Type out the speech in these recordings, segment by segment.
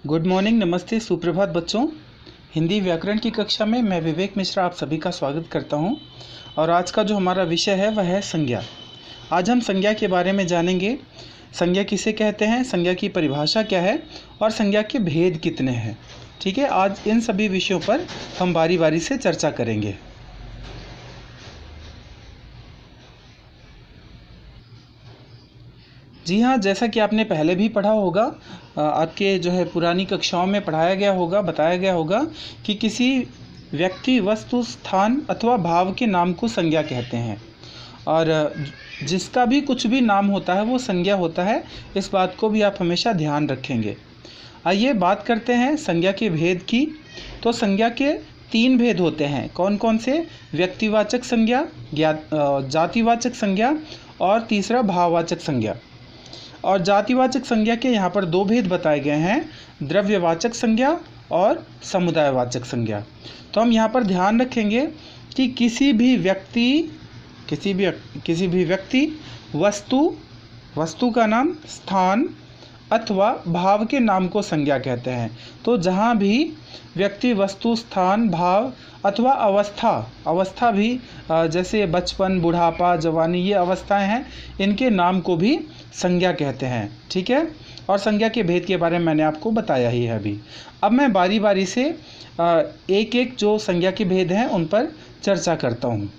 Good morning, नमस्ते, सुप्रभात बच्चों। हिंदी व्याकरण की कक्षा में मैं विवेक मिश्रा आप सभी का स्वागत करता हूं। और आज का जो हमारा विषय है वह है संज्ञा। आज हम संज्ञा के बारे में जानेंगे। संज्ञा किसे कहते हैं, संज्ञा की परिभाषा क्या है और संज्ञा के भेद कितने हैं। ठीक है, आज इन सभी विषयों पर हम बारी बारी से चर्चा करेंगे। जी हाँ, जैसा कि आपने पहले भी पढ़ा होगा, आपके जो है पुरानी कक्षाओं में पढ़ाया गया होगा, बताया गया होगा कि किसी व्यक्ति, वस्तु, स्थान अथवा भाव के नाम को संज्ञा कहते हैं। और जिसका भी कुछ भी नाम होता है वो संज्ञा होता है। इस बात को भी आप हमेशा ध्यान रखेंगे। आइए बात करते हैं संज्ञा के भेद की। तो संज्ञा के 3 भेद होते हैं। कौन कौन से? व्यक्तिवाचक संज्ञा, जातिवाचक संज्ञा और तीसरा भाववाचक संज्ञा। और जातिवाचक संज्ञा के यहाँ पर 2 भेद बताए गए हैं, द्रव्यवाचक संज्ञा और समुदायवाचक संज्ञा। तो हम यहाँ पर ध्यान रखेंगे कि किसी भी व्यक्ति, वस्तु का नाम, स्थान अथवा भाव के नाम को संज्ञा कहते हैं। तो जहाँ भी व्यक्ति, वस्तु, स्थान, भाव अथवा अवस्था भी जैसे बचपन, बुढ़ापा, जवानी, ये अवस्थाएं हैं, इनके नाम को भी संज्ञा कहते हैं। ठीक है, और संज्ञा के भेद के बारे में मैंने आपको बताया ही है अभी। अब मैं बारी बारी से एक एक जो संज्ञा के भेद हैं उन पर चर्चा करता हूँ।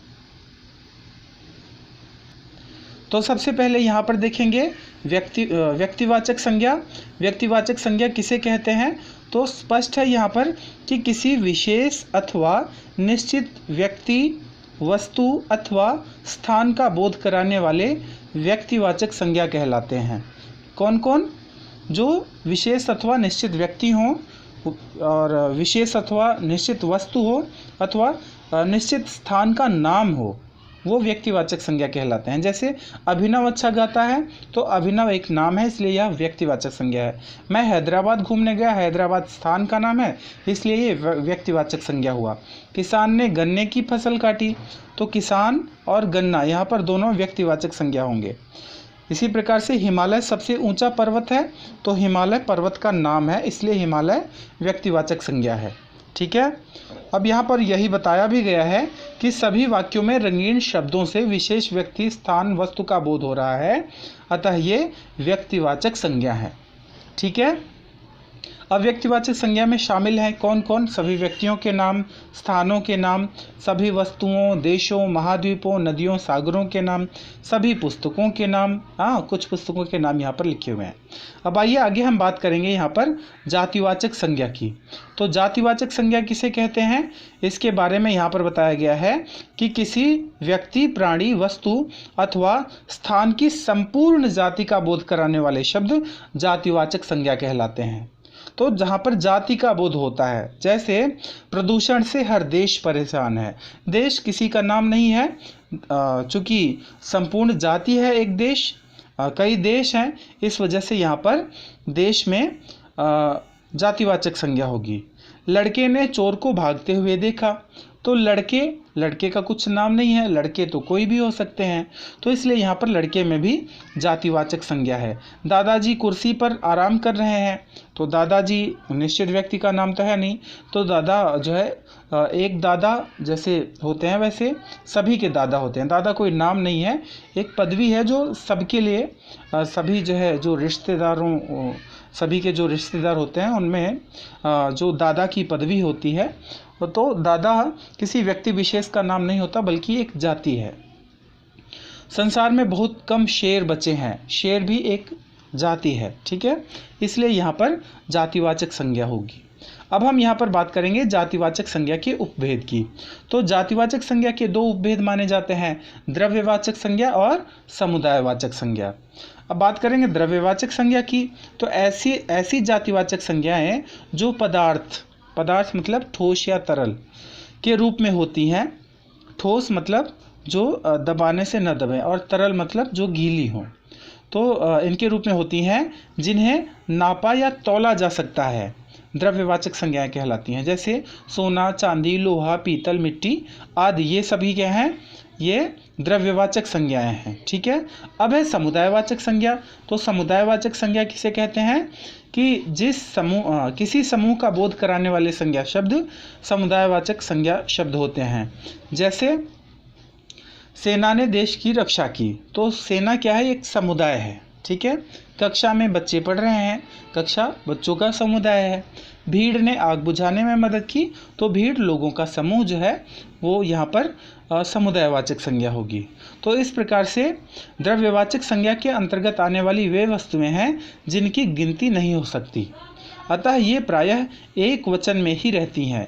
तो सबसे पहले यहाँ पर देखेंगे व्यक्तिवाचक संज्ञा। व्यक्तिवाचक संज्ञा किसे कहते हैं? तो स्पष्ट है यहाँ पर कि किसी विशेष अथवा निश्चित व्यक्ति, वस्तु अथवा स्थान का बोध कराने वाले व्यक्तिवाचक संज्ञा कहलाते हैं। कौन कौन? जो विशेष अथवा निश्चित व्यक्ति हों और विशेष अथवा निश्चित वस्तु हो अथवा निश्चित स्थान का नाम हो, वो व्यक्तिवाचक संज्ञा कहलाते हैं। जैसे अभिनव अच्छा गाता है तो अभिनव एक नाम है, इसलिए यह व्यक्तिवाचक संज्ञा है। मैं हैदराबाद घूमने गया, हैदराबाद स्थान का नाम है, इसलिए ये व्यक्तिवाचक संज्ञा हुआ। किसान ने गन्ने की फसल काटी, तो किसान और गन्ना यहाँ पर दोनों व्यक्तिवाचक संज्ञा होंगे। इसी प्रकार से हिमालय सबसे ऊंचा पर्वत है, तो हिमालय पर्वत का नाम है, इसलिए हिमालय व्यक्तिवाचक संज्ञा है। ठीक है, अब यहाँ पर यही बताया भी गया है कि सभी वाक्यों में रंगीन शब्दों से विशेष व्यक्ति, स्थान, वस्तु का बोध हो रहा है, अतः ये व्यक्तिवाचक संज्ञा है। ठीक है, अब व्यक्तिवाचक संज्ञा में शामिल हैं कौन कौन? सभी व्यक्तियों के नाम, स्थानों के नाम, सभी वस्तुओं, देशों, महाद्वीपों, नदियों, सागरों के नाम, सभी पुस्तकों के नाम। कुछ पुस्तकों के नाम यहाँ पर लिखे हुए हैं। अब आइए आगे हम बात करेंगे यहाँ पर जातिवाचक संज्ञा की। तो जातिवाचक संज्ञा किसे कहते हैं, इसके बारे में यहाँ पर बताया गया है कि किसी व्यक्ति, प्राणी, वस्तु अथवा स्थान की संपूर्ण जाति का बोध कराने वाले शब्द जातिवाचक संज्ञा कहलाते हैं। तो जहाँ पर जाति का बोध होता है, जैसे प्रदूषण से हर देश परेशान है। देश किसी का नाम नहीं है, चूँकि संपूर्ण जाति है एक देश, कई देश हैं, इस वजह से यहाँ पर देश में जातिवाचक संज्ञा होगी। लड़के ने चोर को भागते हुए देखा, तो लड़के का कुछ नाम नहीं है, लड़के तो कोई भी हो सकते हैं, तो इसलिए यहाँ पर लड़के में भी जातिवाचक संज्ञा है। दादाजी कुर्सी पर आराम कर रहे हैं, तो दादाजी निश्चित व्यक्ति का नाम तो है नहीं, तो दादा जो है एक दादा जैसे होते हैं वैसे सभी के दादा होते हैं। दादा कोई नाम नहीं है, एक पदवी है जो सबके लिए, सभी जो है जो रिश्तेदारों, सभी के जो रिश्तेदार होते हैं उनमें जो दादा की पदवी होती है, तो दादा किसी व्यक्ति विशेष का नाम नहीं होता बल्कि एक जाति है। संसार में बहुत कम शेर बचे हैं, शेर भी एक जाति है। ठीक है, इसलिए यहाँ पर जातिवाचक संज्ञा होगी। अब हम यहाँ पर बात करेंगे जातिवाचक संज्ञा के उपभेद की। तो जातिवाचक संज्ञा के 2 उपभेद माने जाते हैं, द्रव्यवाचक संज्ञा और समुदायवाचक संज्ञा। अब बात करेंगे द्रव्यवाचक संज्ञा की। तो ऐसी जातिवाचक संज्ञाएं जो पदार्थ मतलब ठोस या तरल के रूप में होती हैं। ठोस मतलब जो दबाने से न दबे, और तरल मतलब जो गीली हो, तो इनके रूप में होती हैं, जिन्हें नापा या तौला जा सकता है। द्रव्यवाचक संज्ञाएं कहलाती हैं। जैसे सोना, चांदी, लोहा, पीतल, मिट्टी आदि, ये सभी क्या हैं, ये द्रव्यवाचक संज्ञाएं हैं। ठीक है। अब है समुदायवाचक संज्ञा। तो समुदायवाचक संज्ञा किसे कहते हैं कि जिस समूह किसी समूह का बोध कराने वाले संज्ञा शब्द समुदायवाचक संज्ञा शब्द होते हैं। जैसे सेना ने देश की रक्षा की, तो सेना क्या है, एक समुदाय है। ठीक है। कक्षा में बच्चे पढ़ रहे हैं, कक्षा बच्चों का समुदाय है। भीड़ ने आग बुझाने में मदद की, तो भीड़ लोगों का समूह जो है वो यहाँ पर समुदायवाचक संज्ञा होगी। तो इस प्रकार से द्रव्यवाचक संज्ञा के अंतर्गत आने वाली वे वस्तुएं हैं जिनकी गिनती नहीं हो सकती, अतः ये प्रायः एक वचन में ही रहती हैं।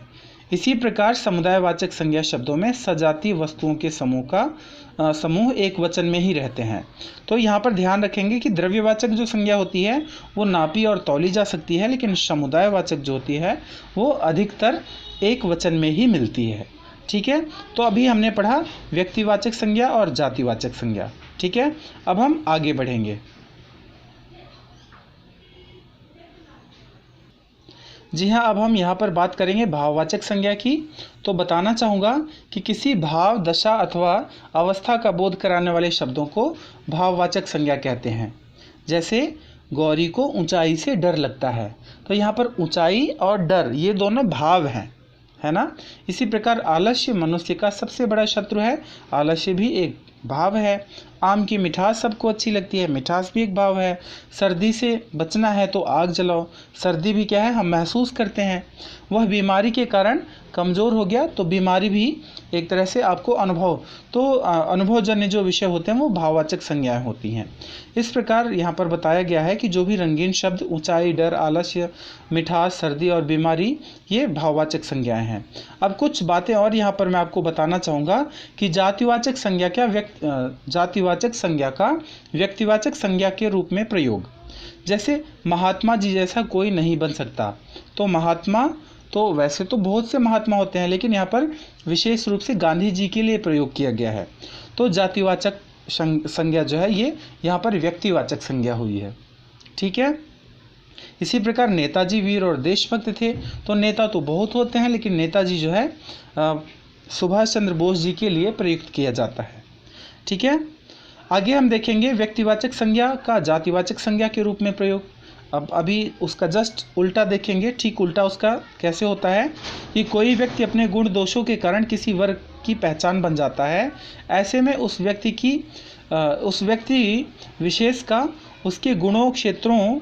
इसी प्रकार समुदायवाचक संज्ञा शब्दों में सजातीय वस्तुओं के समूह एक वचन में ही रहते हैं। तो यहाँ पर ध्यान रखेंगे कि द्रव्यवाचक जो संज्ञा होती है वो नापी और तौली जा सकती है, लेकिन समुदायवाचक जो होती है वो अधिकतर एक वचन में ही मिलती है। ठीक है। तो अभी हमने पढ़ा व्यक्तिवाचक संज्ञा और जातिवाचक संज्ञा। ठीक है। अब हम आगे बढ़ेंगे। जी हाँ, अब हम यहाँ पर बात करेंगे भाववाचक संज्ञा की। तो बताना चाहूँगा कि किसी भाव, दशा अथवा अवस्था का बोध कराने वाले शब्दों को भाववाचक संज्ञा कहते हैं। जैसे गौरी को ऊंचाई से डर लगता है, तो यहाँ पर ऊंचाई और डर ये दोनों भाव हैं, है ना। इसी प्रकार आलस्य मनुष्य का सबसे बड़ा शत्रु है, आलस्य भी एक भाव है। आम की मिठास सबको अच्छी लगती है, मिठास भी एक भाव है। सर्दी से बचना है तो आग जलाओ, सर्दी भी क्या है, हम महसूस करते हैं। वह बीमारी के कारण कमज़ोर हो गया, तो बीमारी भी एक तरह से आपको अनुभवजन्य जो विषय होते हैं वो भाववाचक संज्ञाएं होती हैं। इस प्रकार यहाँ पर बताया गया है कि जो भी रंगीन शब्द ऊंचाई, डर, आलस्य, मिठास, सर्दी और बीमारी, ये भाववाचक संज्ञाएं हैं। अब कुछ बातें और यहाँ पर मैं आपको बताना चाहूँगा कि जातिवाचक संज्ञा का व्यक्तिवाचक संज्ञा के रूप में प्रयोग। जैसे महात्मा जी जैसा कोई नहीं बन सकता, तो महात्मा, तो वैसे तो बहुत से महात्मा होते हैं, लेकिन यहाँ पर विशेष रूप से गांधी जी के लिए प्रयोग किया गया है। तो जातिवाचक संज्ञा जो है ये यहाँ पर व्यक्तिवाचक संज्ञा हुई है। ठीक है। इसी प्रकार नेताजी वीर और देशभक्त थे, तो नेता तो बहुत होते हैं, लेकिन नेताजी जो है सुभाष चंद्र बोस जी के लिए प्रयुक्त किया जाता है। ठीक है। आगे हम देखेंगे व्यक्तिवाचक संज्ञा का जातिवाचक संज्ञा के रूप में प्रयोग। अब अभी उसका जस्ट उल्टा देखेंगे, ठीक उल्टा उसका कैसे होता है कि कोई व्यक्ति अपने गुण दोषों के कारण किसी वर्ग की पहचान बन जाता है। ऐसे में उस व्यक्ति विशेष का उसके गुणों, क्षेत्रों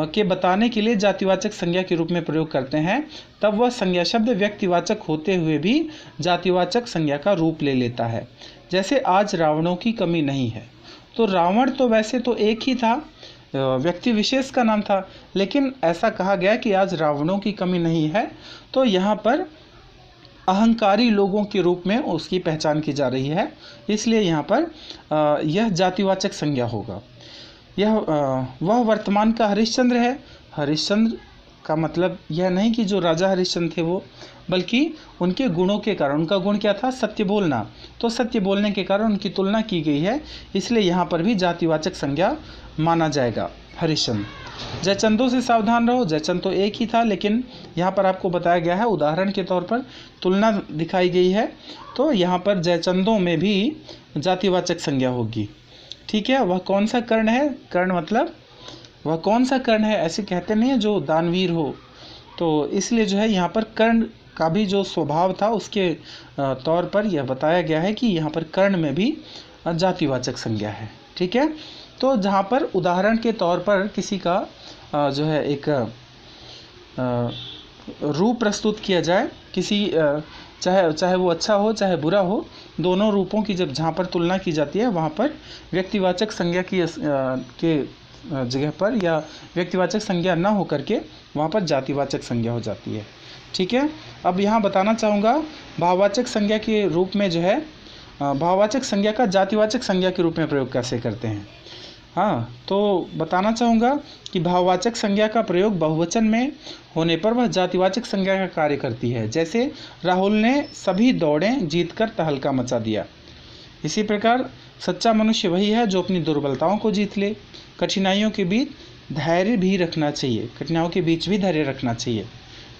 के बताने के लिए जातिवाचक संज्ञा के रूप में प्रयोग करते हैं। तब वह संज्ञा शब्द व्यक्तिवाचक होते हुए भी जातिवाचक संज्ञा का रूप ले लेता है। जैसे आज रावणों की कमी नहीं है, तो रावण तो वैसे तो एक ही था, व्यक्ति विशेष का नाम था, लेकिन ऐसा कहा गया कि आज रावणों की कमी नहीं है, तो यहाँ पर अहंकारी लोगों के रूप में उसकी पहचान की जा रही है, इसलिए यहाँ पर यह जातिवाचक संज्ञा होगा। वह वर्तमान का हरिश्चंद्र है। हरिश्चंद्र का मतलब यह नहीं कि जो राजा हरिश्चंद्र थे वो, बल्कि उनके गुणों के कारण, उनका गुण क्या था, सत्य बोलना, तो सत्य बोलने के कारण उनकी तुलना की गई है, इसलिए यहाँ पर भी जातिवाचक संज्ञा माना जाएगा हरिश्चंद्र। जयचंदों से सावधान रहो, जयचंद तो एक ही था, लेकिन यहाँ पर आपको बताया गया है उदाहरण के तौर पर तुलना दिखाई गई है, तो यहाँ पर जयचंदों में भी जातिवाचक संज्ञा होगी। ठीक है। वह कौन सा कर्ण है, कर्ण मतलब वह कौन सा कर्ण है, ऐसे कहते नहीं है जो दानवीर हो, तो इसलिए जो है यहाँ पर कर्ण का भी जो स्वभाव था उसके तौर पर यह बताया गया है कि यहाँ पर कर्ण में भी जातिवाचक संज्ञा है। ठीक है। तो जहाँ पर उदाहरण के तौर पर किसी का जो है एक रूप प्रस्तुत किया जाए, किसी चाहे वो अच्छा हो चाहे बुरा हो, दोनों रूपों की जहाँ पर तुलना की जाती है, वहाँ पर व्यक्तिवाचक संज्ञा के जगह पर या व्यक्तिवाचक संज्ञा न हो करके वहाँ पर जातिवाचक संज्ञा हो जाती है। ठीक है। अब यहाँ बताना चाहूँगा भाववाचक संज्ञा के रूप में जो है भाववाचक संज्ञा का जातिवाचक संज्ञा के रूप में प्रयोग कैसे करते हैं। हाँ, तो बताना चाहूँगा कि भाववाचक संज्ञा का प्रयोग बहुवचन में होने पर वह जातिवाचक संज्ञा का कार्य करती है। जैसे राहुल ने सभी दौड़ें जीतकर तहलका मचा दिया। इसी प्रकार सच्चा मनुष्य वही है जो अपनी दुर्बलताओं को जीत ले। कठिनाइयों के बीच धैर्य भी रखना चाहिए, कठिनाइयों के बीच भी धैर्य रखना चाहिए।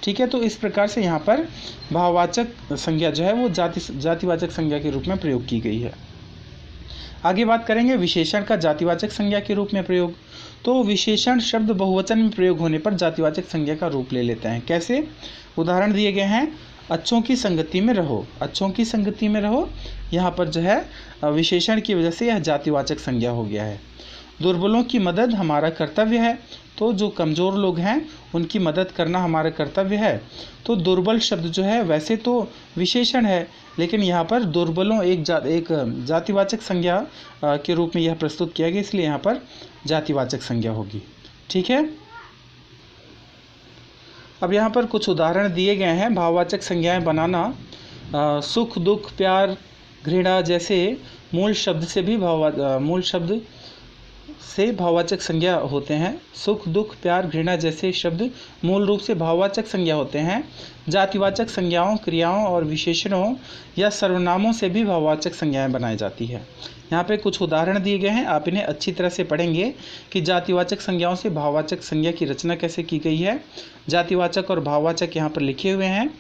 ठीक है, तो इस प्रकार से यहाँ पर भाववाचक संज्ञा जो है वो जातिवाचक संज्ञा के रूप में प्रयोग की गई है। आगे बात करेंगे विशेषण का जातिवाचक संज्ञा के रूप में प्रयोग। तो विशेषण शब्द बहुवचन में प्रयोग होने पर जातिवाचक संज्ञा का रूप ले लेते हैं। कैसे? उदाहरण दिए गए हैं, अच्छों की संगति में रहो, अच्छों की संगति में रहो, यहाँ पर जो है विशेषण की वजह से यह जातिवाचक संज्ञा हो गया है। दुर्बलों की मदद हमारा कर्तव्य है, तो जो कमज़ोर लोग हैं उनकी मदद करना हमारा कर्तव्य है। तो दुर्बल शब्द जो है वैसे तो विशेषण है, लेकिन यहाँ पर दुर्बलों एक जातिवाचक संज्ञा के रूप में यह प्रस्तुत किया गया, इसलिए यहाँ पर जातिवाचक संज्ञा होगी। ठीक है, अब यहाँ पर कुछ उदाहरण दिए गए हैं भाववाचक संज्ञाएं बनाना। सुख, दुख, प्यार, घृणा जैसे मूल शब्द से भाववाचक संज्ञा होते हैं। सुख, दुख, प्यार, घृणा जैसे शब्द मूल रूप से भाववाचक संज्ञा होते हैं। जातिवाचक संज्ञाओं, क्रियाओं और विशेषणों या सर्वनामों से भी भाववाचक संज्ञाएं बनाई जाती है। यहाँ पे कुछ उदाहरण दिए गए हैं, आप इन्हें अच्छी तरह से पढ़ेंगे कि जातिवाचक संज्ञाओं से भाववाचक संज्ञा की रचना कैसे की गई है। जातिवाचक और भाववाचक यहाँ पर लिखे हुए हैं,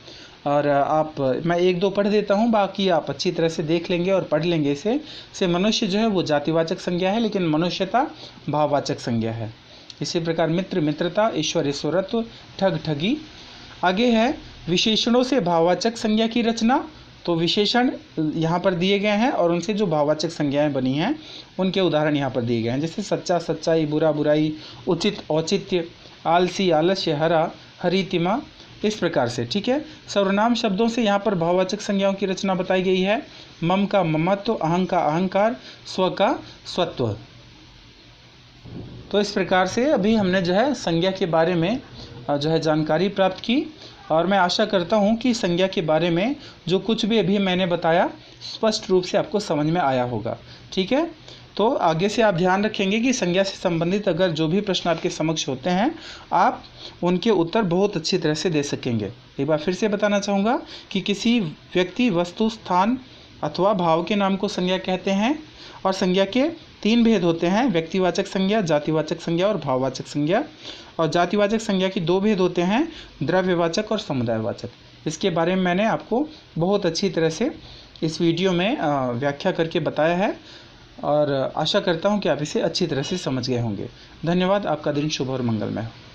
और मैं एक दो पढ़ देता हूँ, बाकी आप अच्छी तरह से देख लेंगे और पढ़ लेंगे इसे। मनुष्य जो है वो जातिवाचक संज्ञा है, लेकिन मनुष्यता भाववाचक संज्ञा है। इसी प्रकार मित्र, मित्रता, ईश्वर, ईश्वरत्व, ठग, ठगी। आगे है विशेषणों से भाववाचक संज्ञा की रचना। तो विशेषण यहाँ पर दिए गए हैं और उनसे जो भाववाचक संज्ञाएं बनी हैं उनके उदाहरण यहाँ पर दिए गए हैं, जैसे सच्चा, सच्चाई, बुरा, बुराई, उचित, औचित्य, आलसी, आलस्य, हरा, हरितिमा, इस प्रकार से। ठीक है, सर्वनाम शब्दों से यहाँ पर भाववाचक संज्ञाओं की रचना बताई गई है। मम का ममत्व, अहं का अहंकार, स्व का स्वत्व। तो इस प्रकार से अभी हमने जो है संज्ञा के बारे में जो है जानकारी प्राप्त की, और मैं आशा करता हूँ कि संज्ञा के बारे में जो कुछ भी अभी मैंने बताया स्पष्ट रूप से आपको समझ में आया होगा। ठीक है, तो आगे से आप ध्यान रखेंगे कि संज्ञा से संबंधित अगर जो भी प्रश्न आपके समक्ष होते हैं आप उनके उत्तर बहुत अच्छी तरह से दे सकेंगे। एक बार फिर से बताना चाहूँगा कि किसी व्यक्ति, वस्तु, स्थान अथवा भाव के नाम को संज्ञा कहते हैं, और संज्ञा के 3 भेद होते हैं, व्यक्तिवाचक संज्ञा, जातिवाचक संज्ञा और भाववाचक संज्ञा। और जातिवाचक संज्ञा की 2 भेद होते हैं, द्रव्यवाचक और समुदायवाचक। इसके बारे में मैंने आपको बहुत अच्छी तरह से इस वीडियो में व्याख्या करके बताया है, और आशा करता हूँ कि आप इसे अच्छी तरह से समझ गए होंगे। धन्यवाद, आपका दिन शुभ और मंगलमय हो।